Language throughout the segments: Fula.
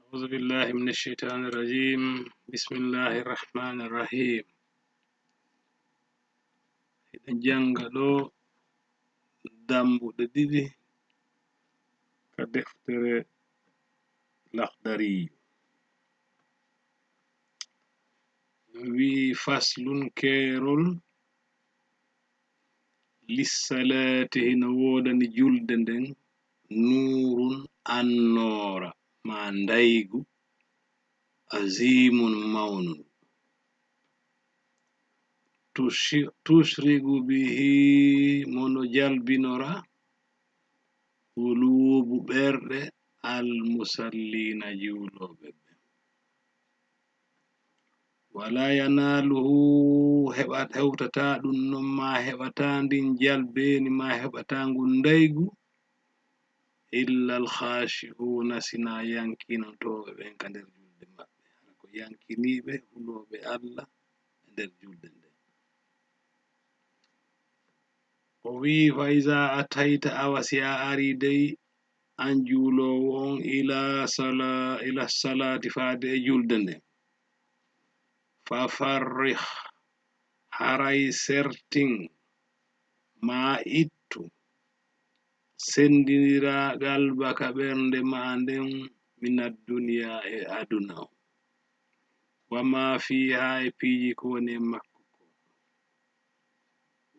أعوذ بالله من الشيطان الرجيم. بسم الله الرحمن الرحيم. Idan jangado dambuɗe ɗiɗi ka deftere Lakhdari. wi faslun kerol lissalati hina wodani julde nden nurun annora ma ndaygu azimun mawnun tushrigu bihi mono jalbinora qulubu ɓerɗe almusallina juuloɓe ɓe wala yanaluhu hewtata ɗum non ma heɓata ndin jalbeni ma heɓata ngun ndaygu illa alkhashi'una sina yankinotoɓe ɓen ka nder julde maɓɓe hana ko yankiniɓe huloɓe Allah e nder julde nden o wi fa iza atayta awasi a ari dey an juulowo on ila salati faade e julde nden fa farrih haray sertin ma ittu sendinira galbaka ɓernde ma nden minad duniya e aduna o wama fiha e piiji ko woni e makko ko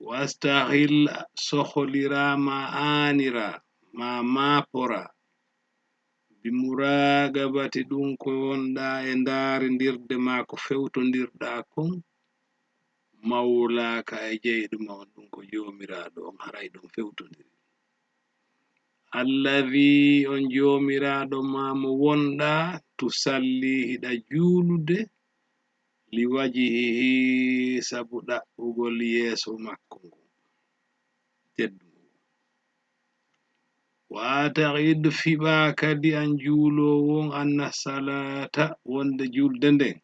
wastahil soholira ma anira ma mapora bimuragabati ɗum ko wonɗa e ndaari ndirde ma ko fewtondirɗa kon mawlaka e jeyɗuma on ɗum ko jomiraɗo on haray ɗum fewtondiri alladhi on jomiraɗo ma mo wonɗa tusalli hiɗa juulude liwajihihi sabu ɗaɓɓugol yeeso makko ngo teddugo wata'id fiɓa kadi an juulowon anna salata wonde julde nden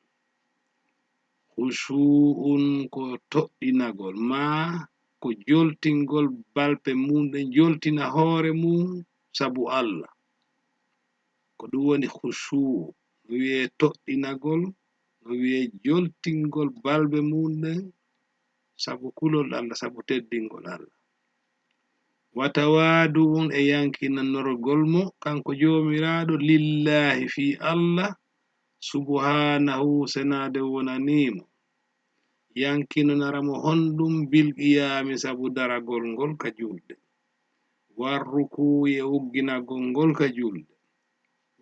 khushu'un ko toɗɗinagol ma ko joltingol balpe mum joltina hoore mum sabu Allah ko ɗum woni khushu'u no wi'e toɗɗinagol no wi'e joltingol balbe mum sabu kulol Allah sabu teddingol Allah watawadu'un e yankinanorgol mo kanko jomiraɗo lillahi fi Allah subhanahu senade wonanimo yankinonaramo honɗum bil qiyami sabu daragol ngol ka julde warruku e ugginagol ngol ka julde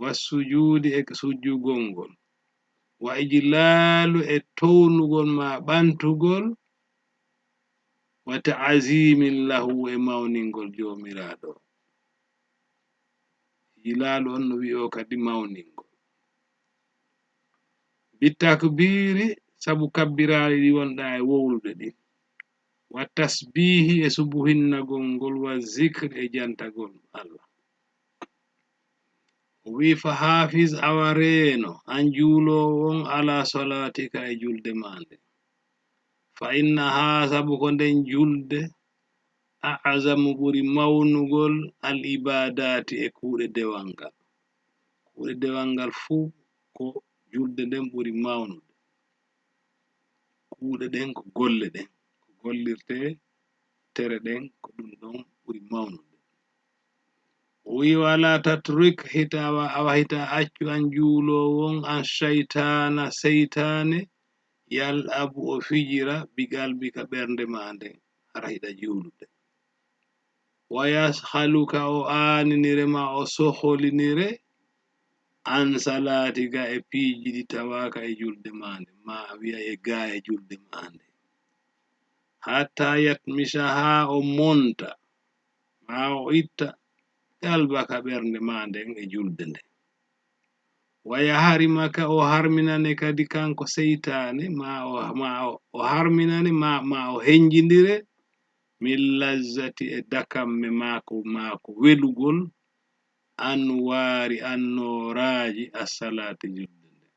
wassujudi e sujjugol ngol wa ijlalu e townugol ma ɓantugol wa ta'azimin lahu e mawningol jomiraɗo ijlalu on no wi'o kadi mawningol bitakbiri sabu kabbirali ɗi wonɗa e wowlude ɗi wa tasbihi e subuhinnagol ngol wa zikr e jantagol Allah wi fa hafiz awareno an juulowon ala salatika e julde mande fa innaha sabu ko nden julde a'zamu ɓuri mawnugol al ibadati e kuuɗe dewalngal fuu ko julde nden ɓuri mawnude kuuɗe ɗen ko golle ɗen ko gollirte tere ɗen ko ɗum ɗon ɓuri mawnude wi wala tatrik hitawa awa hita accu an juulowon an shaytana seytane yal abu o fijira bigalbika ɓernde ma nden hara hiɗa juulude wayashaluka o aaninire ma o soholinire an salatika e piiji ɗi tawaka e julde mande ma wi'a e gaa e julde mande hatta yatmisha ha o monta ma o itta galbaka ɓernde ma nden e julde nden waya harimaka o harminane kadi kanko seytane ma o harminane ma o henjindire min lazzati e dakamme mako welugol anwari annoraji assalati julde nden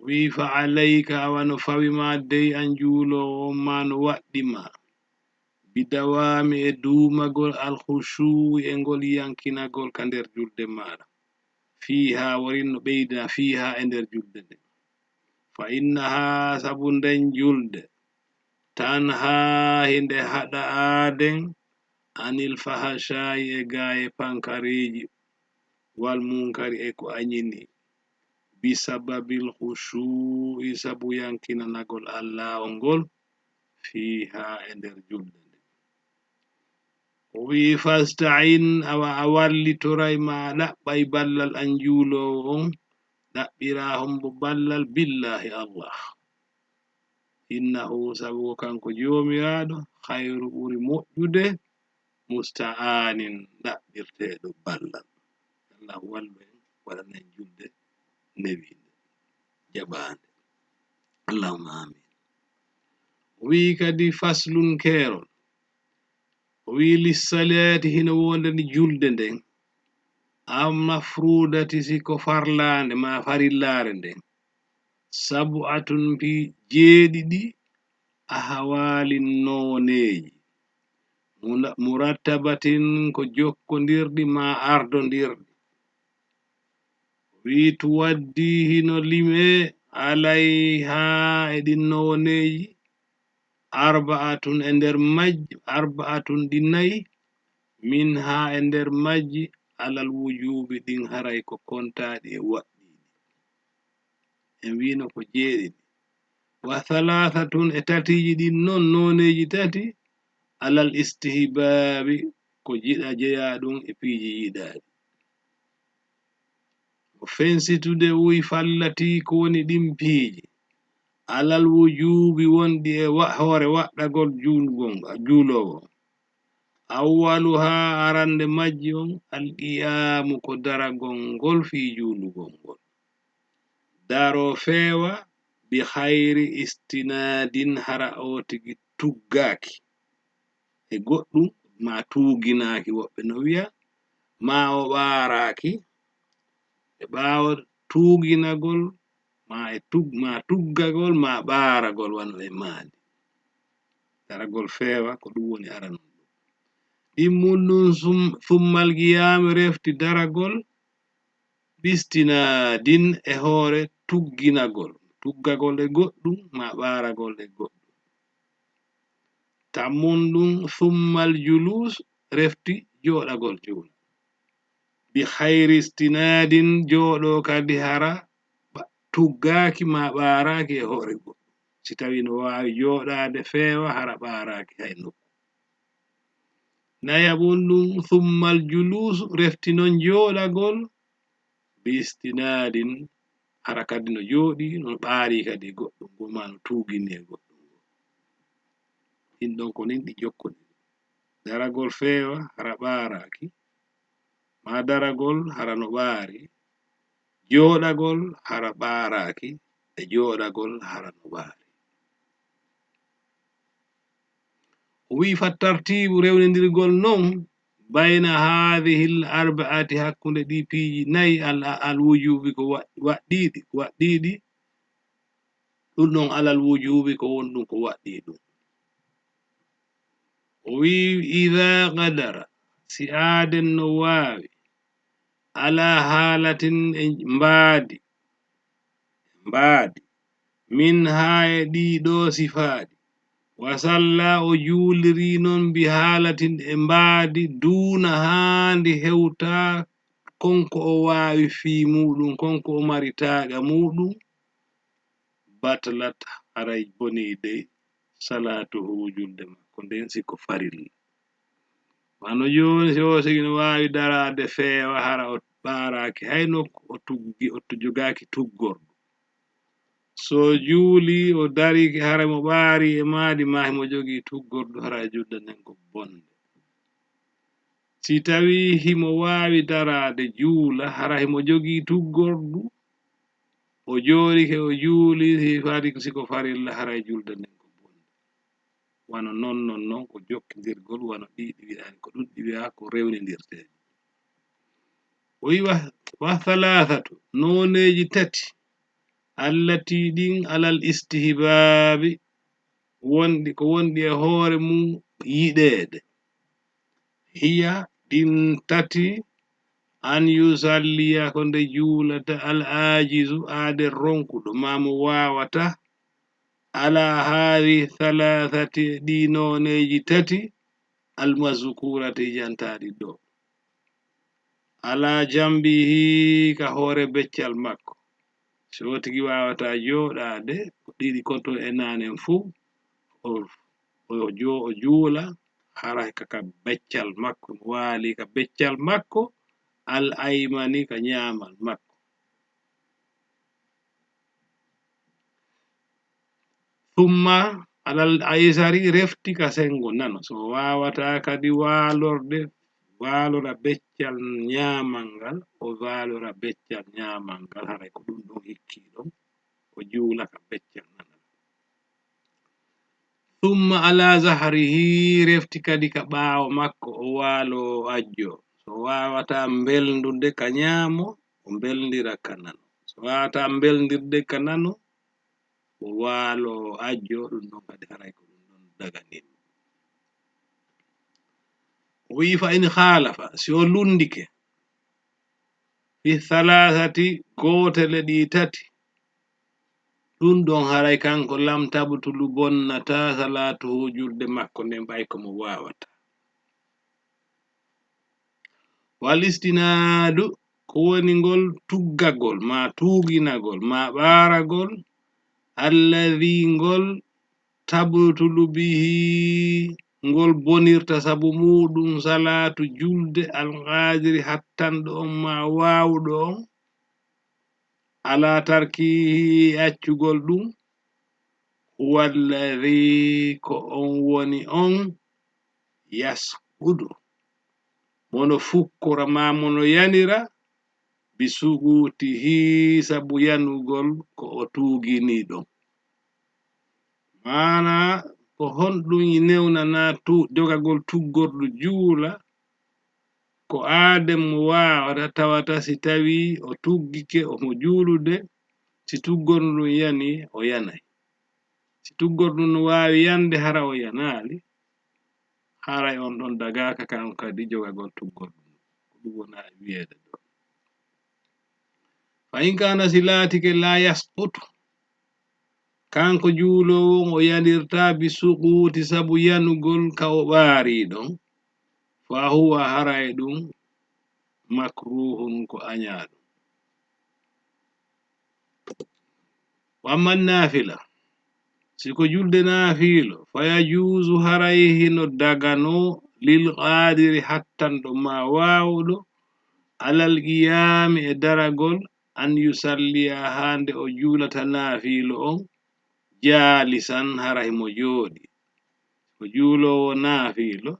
wi fa alayka awano fawima dey an juulowo ma no waɗɗima bidawami e duumagol alkhushu'i e ngol yankinagol ka nder julde maɗa fiha warinno ɓeyda fiha e nder julde nde fa innaha sabu nden julde tanha hinde haɗa aden anil fahashayi e gaye pankareji wal munkari e ko anyini bisababil khushu'i sabu yankinanagol Allah on gol fiha e nder julde nde wi fasta'in awa awallitoray ma ɗaɓɓay ballal an juulowo on ɗaɓɓira hombo ballal billahi Allah innahu sabu kanko jomiraɗo khayru ɓuri moƴƴude musta'anin ɗaɓɓirteɗo ballal Allah wallu en waɗanen julde newinde jaɓande Allahumma amin wi kadi faslun kerol wi lissalati hino wondani julde nden am mafrudati siko farlande ma farillare nden sab'atun fi jeeɗiɗi ahawalin noneji murattabatin ko jokkondirɗi ma ardondirɗi wi tuwaddi hino lime alayha e ɗin noneji arba'atun e nder majji arba'atun ɗi nayi min ha e nder majji alal wujubi ɗin haray ko kontaɗi e waɗɗiɗi en wino ko jeeɗiɗi wa thalathatun e tatiji ɗin non noneji tati alal istihbabi ko jiɗa jeya ɗum e piiji yiɗaɗi o fensitude wuy fallati ko woni ɗin piiji alal wujubi wonɗi e hoore waɗɗagol juulowo awwaluha arande majji on alqiyamu ko daragol ngol fi juulugol ngol daro feewa bi khayri istinadin hara o tigi tuggaki e goɗɗum ma tuginaki woɓɓe no wiya ma o ɓaraki e ɓawo tuginagol ma tuggagol ma ɓaragol wano e maadi daragol feewa ko ɗum woni aranon ɗum ɗimmuɗum summal qiyam refti daragol bistinadin e hoore tuggagol e goɗɗum ma ɓaragol e goɗɗum tammunɗum summal julus refti joɗagol juula bi khayri istinadin joɗo kadi hara tuggaki ma ɓaraki e hoore goɗɗum si tawi no wawi joɗade feewa hara ɓaraki hay nokku nayaɓunɗum summal julus refti non joɗagol bi istinadin hara kadi no joɗi no ɓaari kadi goɗɗum goma no tugini e goɗɗum ɗin ɗon ko nin ɗi jokkoni daragol feewa hara ɓaraki ma daragol hara no ɓaari joɗagol hara ɓaraki e joɗagol hara no ɓaari wi fattartibu rewnidirgol non bayna hadhihi l arba'ati hakkunde ɗi piiji nayi al wujubi ko waɗɗiɗi ɗum ɗon alal wujubi ko wonɗum ko waɗɗi ɗum wi idha qadara si aden no wawi ala halatin e mbaadi min ha e ɗiɗo sifaɗi wa salla o juliri non bi halatin e mbaadi duna handi hewta konko o wawi fi muɗum konko o mari taaga muɗum batlat haray bonide salatuhu julde makko nden siko farilla wano joni so sigi no wawi darade feewa hara o ɓaraki hay nokku o jogaki tuggorɗo so juuli o dariki hara mo ɓaari e maadi ma himo jogi tuggorɗo hara julde nden ko bonde si tawi himo wawi darade juula hara himo jogi tuggorɗo o jorike o juuli siko farilla hara julde nden ko bonde wano non ko jokkidirgol wano ɗiɗi wi'ani ko ɗum ɗi wi'a ko rewnidirte o wi wa thalathatu noneji tati allati ɗin alal istihbabi ko wonɗi e hoore mum yiɗede hiya ɗin tati an yusalliya ko nde juulata al ajizu aade ronkuɗo mamo wawata ala haari thalathati ɗi noneji tati almazkurati jantaɗi ɗo ala jambihi ka hoore beccal makko so tigi wawata joɗade ɗiɗi konto e nanen fuu o juula hara ka beccal makko waali ka beccal makko al aymani ka nyamal makko thumma alal aysari refti ka sengo nano so wawata kadi waalora beccal nyamal ngal o waalora beccal nyamal ngal haray ko ɗum ɗon hikkiɗon o juula ka beccal nano thumma ala zahrihi refti kadi ka ɓaawo makko o waalo ajjo so wawata mbelndude ka nyamo o mbelndira ka nano so wawata mbelndirde ka nano o waalo ajjo ɗum ɗon kadi haray ko ɗum ɗon daganimo o wi fa in khalafa si o lundike fi thalathati gotele ɗi tati ɗum ɗon haray kanko lam tabtulu bonnata salatuhu julde makko nden ɓay komo wawata wal istinadu ko woni ngol tuggagol ma tuginagol ma ɓaragol alladhi ngol tabtulu bihi ngol bonirta sabu muɗum salatu julde alqadiri hattanɗo on ma wawɗo on ala tarkihi accugol ɗum huwalladhi ko on woni on yasqudu mono fukkora ma mono yanira bisugutihi sabu yanugol ko o tugini ɗon mana ko honɗum newnana jogagol tuggorɗo juula ko aadem mo wawata tawata si tawi o tuggike omo juulude si tuggorɗum yani o yanay si tuggorɗum no wawi yande hara o yanali haray on ɗon dagaka kan kadi jogagol tuggorɗum ɗum wona wiyeede ɗo fa in kana si laatike la yasqutu kanko juulowo o yanirta bi suquti sabu yanugol ka o ɓaari ɗon fa huwa haray ɗum makruhun ko anyaɗum wamman nafila siko julde naafilo fa yajuzu haray hino dagano lil qadiri hattanɗo ma wawɗo alal qiyami e daragol an yusalliya hande o juulata naafilo on jalisan haray mo jooɗi ko juulowo naafilo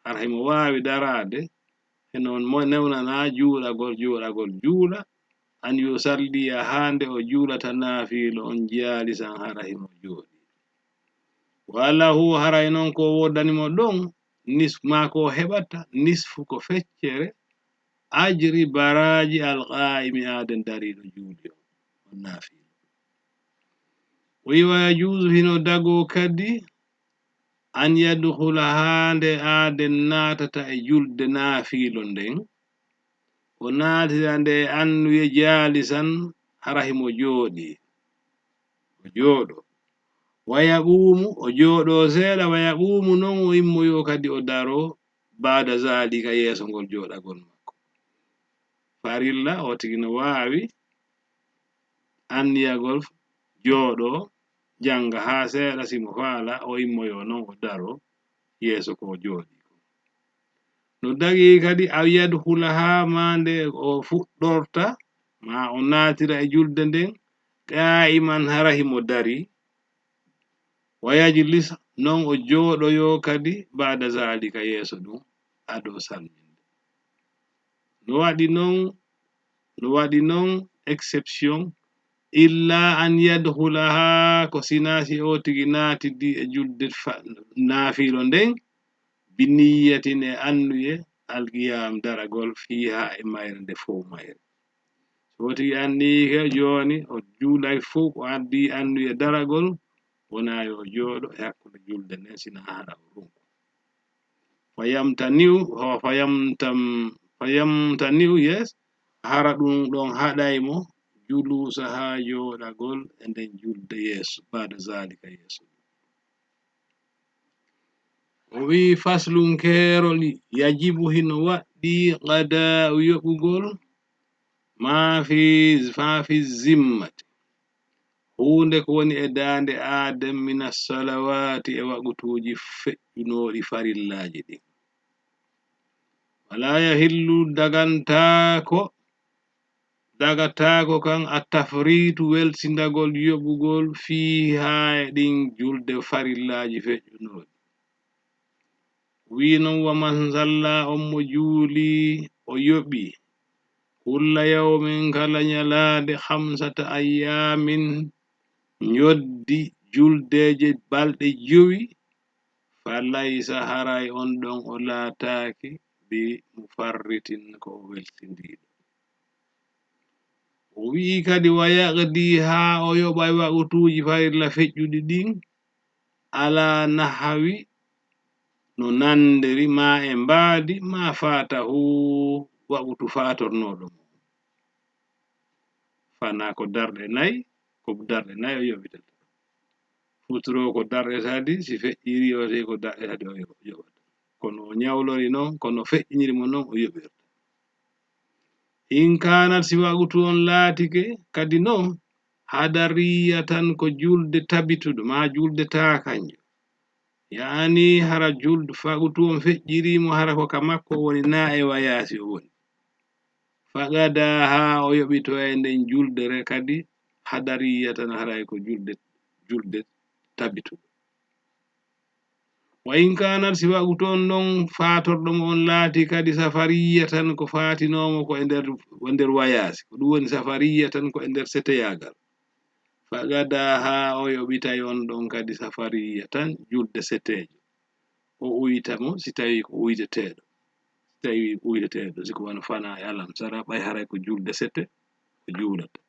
haray mo wawi darade henon mo newnana juulagol juula an yusalliya hande o juulata naafilo on jalisan haray mo jooɗi wala hu haray non ko wodanimo ɗon ma ko heɓata nisfu ko feccere ajri baraji alqaimi aden dariɗo juuli on naafilo o yiwa yajuzu hino dago kadi an yadkhula hande aden natata e julde naafilo nden o natira nde annuye jalisan haray mo jooɗi o jooɗo wayaɓumu o jooɗo seeɗa wayaɓumu non o immoyo kadi o daro bada zalika yeeso ngol jooɗagol makko farilla o tigi no wawi anniyagol jooɗo janga ha seeɗa simo faala o immoyo non o daro yeeso ko jooɗi no dagi kadi a yadkhula ha mande o fuɗɗorta ma o natira e julde nden qa'iman haray mo dari wayajlis non o jooɗoyo kadi bada zalika yeeso ɗum ado salminde no waɗi non exception illa an yadkhulaha ko sinasi o tigi natidi e julde naafilo nden biniyatin e annuye alqiyam daragol fiha e mayre nde fo mayre so tigi annike joni o juulay fo ko addi annuye daragol wona yo jooɗo e hakkude julde nden sina hara o runko fayamtam fayamtani yes hara ɗum ɗon haɗaymo julusa ha joɗagol e nden julde yeso bada zalika yeso o wi faslum kerol yajibu hino waɗɗi qada'u yoɓugol ma fi zimmati hunde ko woni e dande adam min as-salawati e wagutuji feƴƴunoɗi farillaji ɗin wala yahillu dagatako kan at-tafritu weltindagol yoɓugol fiha e ɗin julde farillaji feƴƴunoɗi wi non wa man salla on mo juuli o yoɓi kulla yawmin kala nyalade khamsata ayyamin nyoddi juldeje balɗe jowi falaysa haray on ɗon o laataki bi mufarritin ko weltindiɗo o wi kadi wa yaqdi ha o yoɓa wagutuji farilla feƴƴuɗi ɗin ala nahawi no nandiri ma e mbaadi ma fatahu wagutu fatornoɗo fana ko darɗe nayi ko darɗe nayi o yoɓitata futuro ko darɗe tati si feƴƴiri o te ko darɗe tati o yoɓata kono o nyawlori noon kono feƴƴiniri mo noon o yoɓirta in kanat si wagutu on laatike kadi noon hadariya tan ko julde tabituɗo ma julde takanjo yani hara julde fagutu on feƴƴirimo hara ko ka makko woni na e wayasi o woni fagada ha o yoɓito e nden juldere kadi hadariya tan haray ko julde tabituɗo wa in kanat si wagutu on non fatorɗo mo on laati kadi safariya tan ko fatinomo ko e nder wayasi ko ɗum woni safariya tan ko e nder seteyagal fagada ha o yoɓitay on ɗon kadi safariya tan julde setejo o uyitamo si tawi ko uyteteɗo si tawi uyteteɗo siko wona fana e alam sara ɓay haray ko julde sete o juulata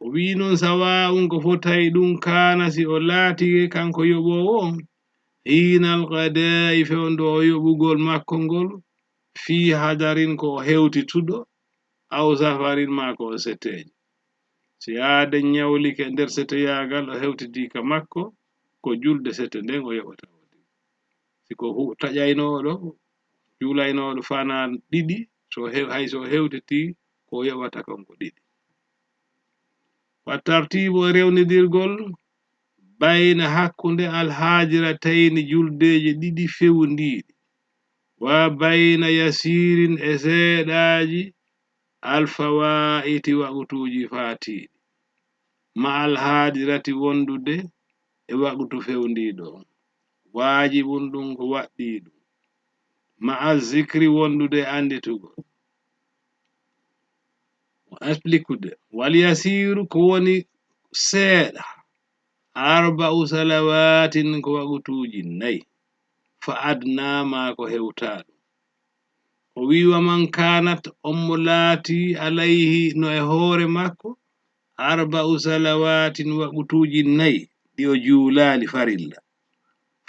o wi non sawa'un ko fotay ɗum kana si o laati kanko yoɓowo on hinal qada'i fewndo o yoɓugol makko ngol fi hadarin ko hewtituɗo aw safarin ma ko setejo si aade nyawlike nder seteyagal o hewtidi ka makko ko julde sete nden o yoɓata siko taƴaynoɗo juulaynoɗo fana ɗiɗi hayso hewtiti ko yoɓata konko ɗiɗi wa tartibu rewnidirgol bayna hakkunde alhajirataini juldeje ɗiɗi fewndiɗi wa bayna yasirin e seeɗaji alfawaiti wagutuji fatiɗi ma alhajirati wondude e wagutu fewndiɗo wajibun ɗum ko waɗɗiɗum ma azzikri wondude anditugol expliquede wal yasiru ko woni seeɗa arba'u salawatin ko wagutuji nayi fa adna ma ko hewtaɗo o wiwa man kanat on mo laati alayhi no e hoore makko arba'u salawatin wagutuji nayi ɗi o juulali farilla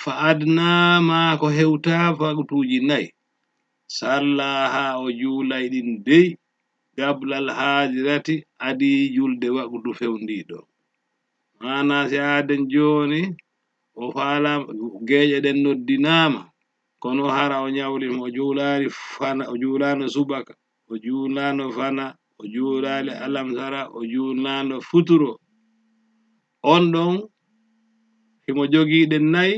fa adna ma ko hewta wagutuji nayi sallaha o juulay ɗin dey gablal hajirati adi julde wagutu fewndiɗo mana si aden joni o faala geeƴe ɗen noddinama kono hara o nyawli mo juulani fana o juulano subaka o juulano fana o juulali alamsara o juulano futuro on ɗon himo jogiiɗe nayi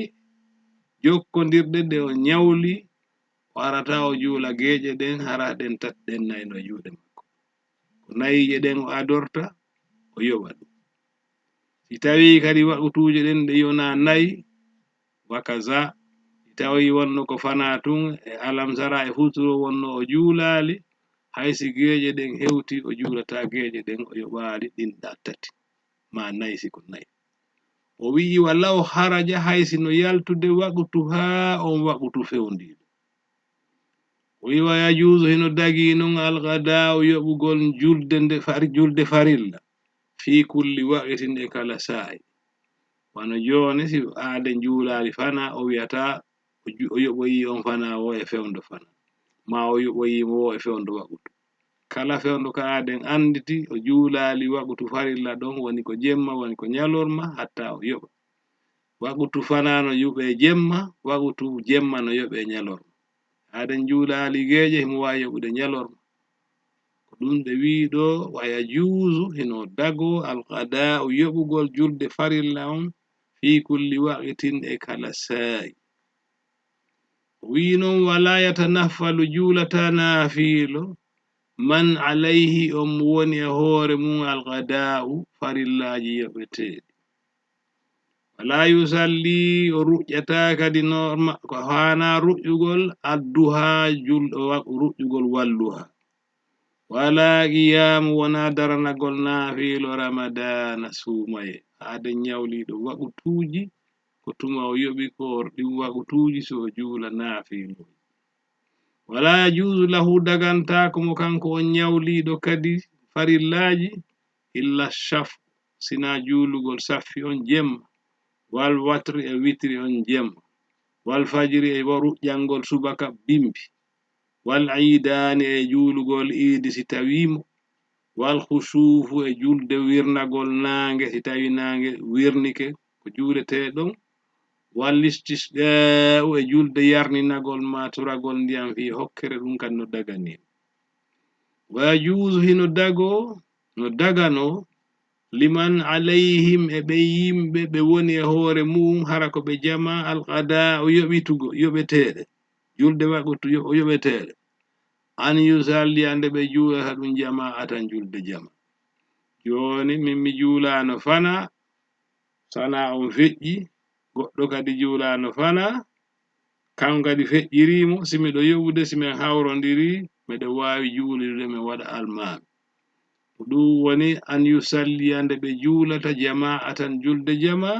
jokkodirɗe ɗe o nyawli o arata o juula geeƴe ɗen hara ɗen tatɗen nayi no juuɗe makko ko nayije ɗen o adorta o yoɓa ɗum si tawi kadi waɗutuje ɗen ɗe yona nayi wakaza si tawi wonno ko fana tun e alamsara e futuro wonno o juulali haysi geeƴe ɗen hewti o juulata geeƴe ɗen o yoɓali ɗin tati ma nayi siko nayi o wi'i walaw haraja haysi no yaltude wagutu ha on wagutu fewndiɗo o wiwa yajuzu hino dagi non alqada'u yoɓugol julde farilla fi kulli waqtin e kala sa'i wano joni si aade juulali fana o wiyata o yoɓoyi on fana o e fewndo fana ma o yoɓoyimo wo e fewndo waɓutu kala fewndo ka aden anditi o juulali waɓutu farilla ɗon woni ko jemma woni ko ñalorma hatta o yoɓa waɓutu fanano yuɓe jemma waɓutu jemma no yoɓe ñalorma aden juulali geeƴe himo wawi yoɓude ñalorma ko ɗum ɓe wi ɗo waya juusu hino dago alqada'u yoɓugol julde farilla on fi kulli waqtin e kala sa'i wi non wala yatanaffalu juulata naafilo man alayhi woni e hoore mum alqada'u farillaji yoɓeteɗi wala yusalli o ruƴƴata kadi norma ko hana ruƴƴugol adduha ruƴƴugol walluha wala qiyamu wona daranagol naafilo ramadana sumaye aden ñawliɗo waɓutuji ko tuma o yoɓi ko ɗi waɓutuji so o juula naafilo wala yajuzu lahu dagantako mo kanko on ñawliɗo kadi farillaji illa shaf sina juulugol saffi on jemma wal watri e witri on jemma wal fajri e ruƴƴangol subaka bimbi wal iidani e juulugol iidi si tawimo wal khusufu e julde wirnagol nange si tawi nange wirnike ko juuleteɗon wal istisqa'u e julde yarninagol maturagol ndiyam fi hokkere ɗum kan no dagani wa yajuzu hino dago no dagano liman alayhim e ɓe yimɓe ɓe woni e hoore mum hara ko ɓe jama alqada'u yoɓeteɗe julde waɓutu yoɓeteɗe an yusalli ande ɓe juulata ɗum jama'atan julde jama joni min mi juulano fana sana on feƴƴi goɗɗo kadi juulano fana kan kadi feƴƴirimo simiɗo yoɓude simin hawrodiri miɗo wawi juulude mi waɗa almami ɗum woni an yusalli ande ɓe juulata jama'atan julde jama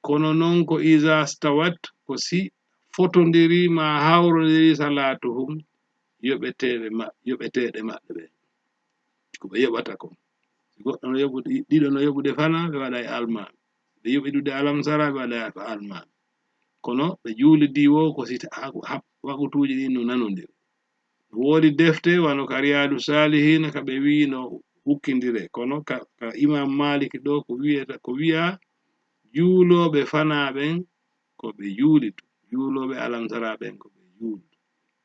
kono non ko iza stawat ko si fotodiri ma hawrodiri salatuhum yoɓeteɗe maɓɓe ɓe ko ɓe yoɓata ko goɗɗo no yoɓude ɗiɗo no yoɓude fana ɓe waɗay almami ɓe yoɓidude alamsara ɓe waɗay ko almami kono ɓe juulidi wo ko si waɓutuji ɗin no nanodiri woodi defte wano ka riyadu salihina ka ɓe wi no hukkindire kono ka imam maliki ɗo ko wiya juuloɓe fanaɓen ko ɓe juulitu juuloɓe alamsara ɓen ko ɓe juulitu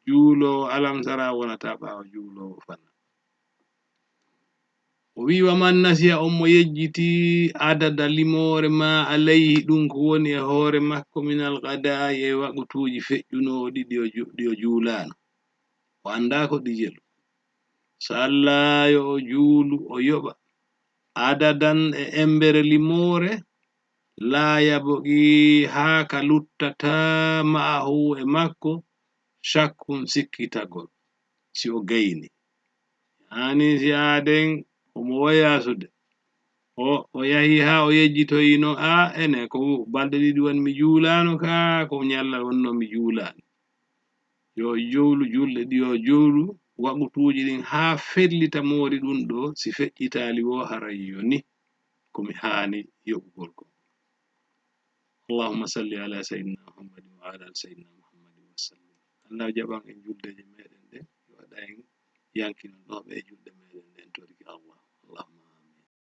juulowo alamsara wonata ɓawo juulowo fana o wi wa man nasiya on mo yejjiti adada limore ma alayhi ɗum ko woni e hoore makko min alqada'i e waɓutuji feƴƴunoɗi ɗi o juulano o anda ko ɗi jelu so Allah yo o juulu o yoɓa adadan e embere limore la yabogi haa ka luttata ma'ahu e makko shakkun sikkitagol si o gayni hani si aden omo wayasude o yahi ha o yejjitoyino ene ko balɗe ɗiɗi woni mi juulano ka ko ñalla wonno mi juulani yo jowlu julɗe ɗi o jowlu waɓutuji ɗin ha fellita moori ɗum ɗo si feƴƴitali wo haray yoni komi hani yoɓugol ko اللهم صل على سيدنا محمد وعلى سيدنا محمد وسلم الله جابان en juldeje meɗen ɗe waɗa en yankinan ɗoɓe e julde meɗen ɗen toriki Allah